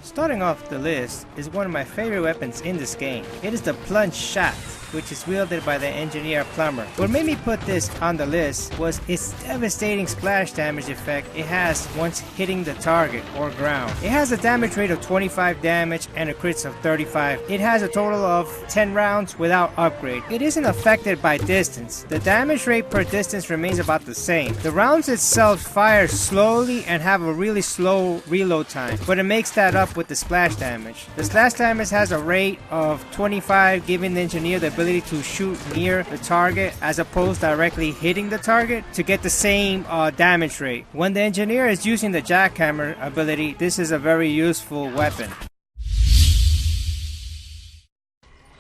Starting off the list is one of my favorite weapons in this game. It is the Plunge Shot, which is wielded by the engineer Plumber. What made me put this on the list was its devastating splash damage effect it has once hitting the target or ground. It has a damage rate of 25 damage and a crits of 35. It has a total of 10 rounds without upgrade. It isn't affected by distance. The damage rate per distance remains about the same. The rounds itself fire slowly and have a really slow reload time, but it makes that up with the splash damage. The splash damage has a rate of 25, giving the engineer the ability to shoot near the target as opposed directly hitting the target to get the same damage rate. When the engineer is using the jackhammer ability, this is a very useful weapon.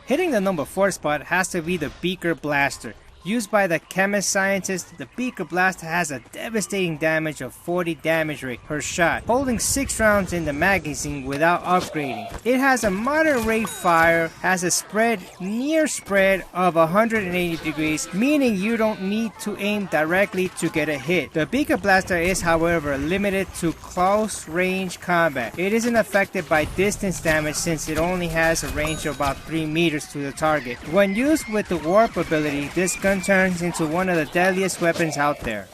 Hitting the number 4 spot has to be the Beaker Blaster. Used by the chemist scientist, the Beaker Blaster has a devastating damage of 40 damage rate per shot, holding 6 rounds in the magazine without upgrading. It has a moderate rate fire, has a near spread of 180 degrees, meaning you don't need to aim directly to get a hit. The Beaker Blaster is, however, limited to close range combat. It isn't affected by distance damage since it only has a range of about 3 meters to the target. When used with the warp ability, this gun turns into one of the deadliest weapons out there.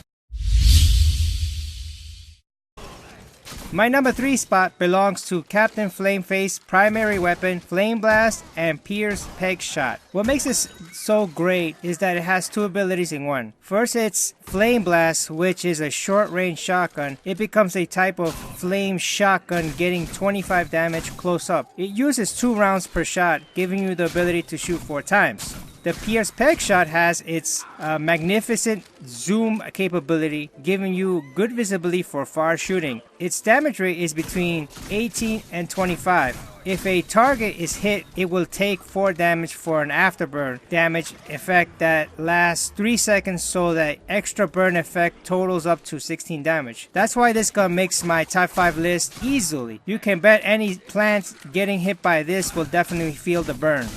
My number 3 spot belongs to Captain Flameface's primary weapon, Flame Blast and Pierce Peg Shot. What makes this so great is that it has 2 abilities in one. First, it's Flame Blast, which is a short-range shotgun. It becomes a type of flame shotgun, getting 25 damage close up. It uses 2 rounds per shot, giving you the ability to shoot 4 times. The Pierce Peg Shot has its magnificent zoom capability, giving you good visibility for far shooting. Its damage rate is between 18 and 25. If a target is hit, it will take 4 damage for an afterburn damage effect that lasts 3 seconds, so that extra burn effect totals up to 16 damage. That's why this gun makes my top 5 list easily. You can bet any plant getting hit by this will definitely feel the burn.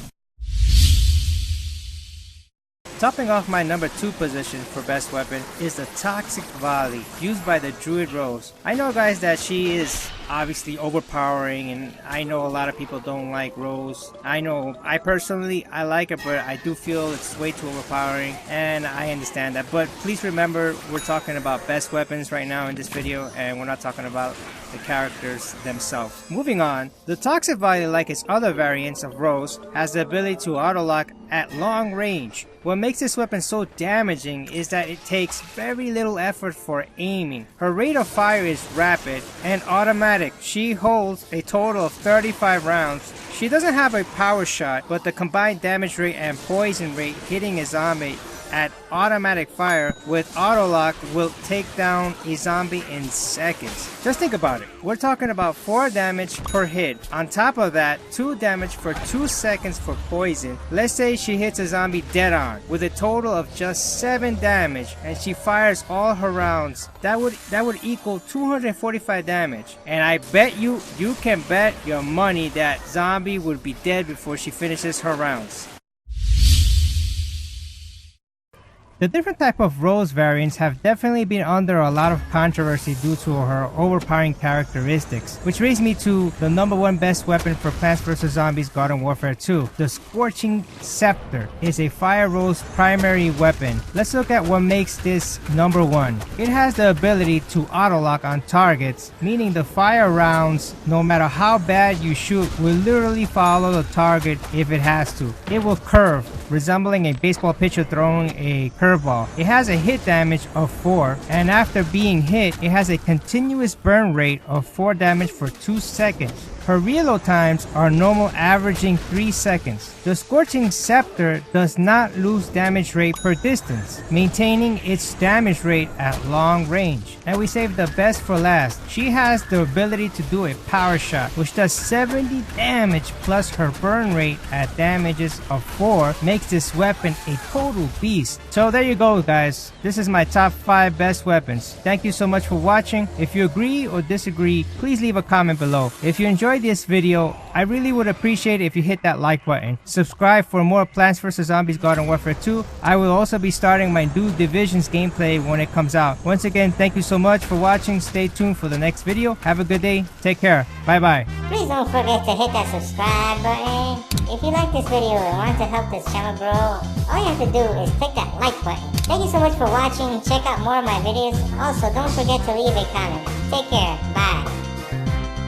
Topping off my number 2 position for best weapon is the Toxic Volley, used by the Druid Rose. I know, guys, that she is obviously overpowering, and I know a lot of people don't like Rose. I personally like her, but I do feel it's way too overpowering, and I understand that. But please remember, we're talking about best weapons right now in this video, and we're not talking about the characters themselves. Moving on, the Toxic Volley, like its other variants of Rose, has the ability to auto-lock at long range. What makes this weapon so damaging is that it takes very little effort for aiming. Her rate of fire is rapid and automatic. She holds a total of 35 rounds. She doesn't have a power shot, but the combined damage rate and poison rate hitting a zombie at automatic fire with auto lock will take down a zombie in seconds. Just think about it. We're talking about 4 damage per hit. On top of that, 2 damage for 2 seconds for poison. Let's say she hits a zombie dead on with a total of just 7 damage, and she fires all her rounds. That would equal 245 damage. And I bet you can bet your money that zombie would be dead before she finishes her rounds. The different type of Rose variants have definitely been under a lot of controversy due to her overpowering characteristics, which brings me to the number 1 best weapon for Plants vs. Zombies Garden Warfare 2. The Scorching Scepter is a Fire Rose primary weapon. Let's look at what makes this number 1. It has the ability to auto-lock on targets, meaning the fire rounds, no matter how bad you shoot, will literally follow the target if it has to. It will curve, resembling a baseball pitcher throwing a curveball. It has a hit damage of 4, and after being hit, it has a continuous burn rate of 4 damage for 2 seconds. Her reload times are normal, averaging 3 seconds. The Scorching Scepter does not lose damage rate per distance, maintaining its damage rate at long range. And we saved the best for last. She has the ability to do a power shot, which does 70 damage, plus her burn rate at damages of 4 makes this weapon a total beast. So there you go, guys. This is my top 5 best weapons. Thank you so much for watching. If you agree or disagree, please leave a comment below. If you enjoyed enjoyed this video, I really would appreciate it if you hit that like button. Subscribe for more Plants vs. Zombies Garden Warfare 2. I will also be starting my new Divisions gameplay when it comes out. Once again, thank you so much for watching. Stay tuned for the next video. Have a good day. Take care. Bye bye. Please don't forget to hit that subscribe button. If you like this video and want to help this channel grow, all you have to do is click that like button. Thank you so much for watching. Check out more of my videos. Also, don't forget to leave a comment. Take care. Bye.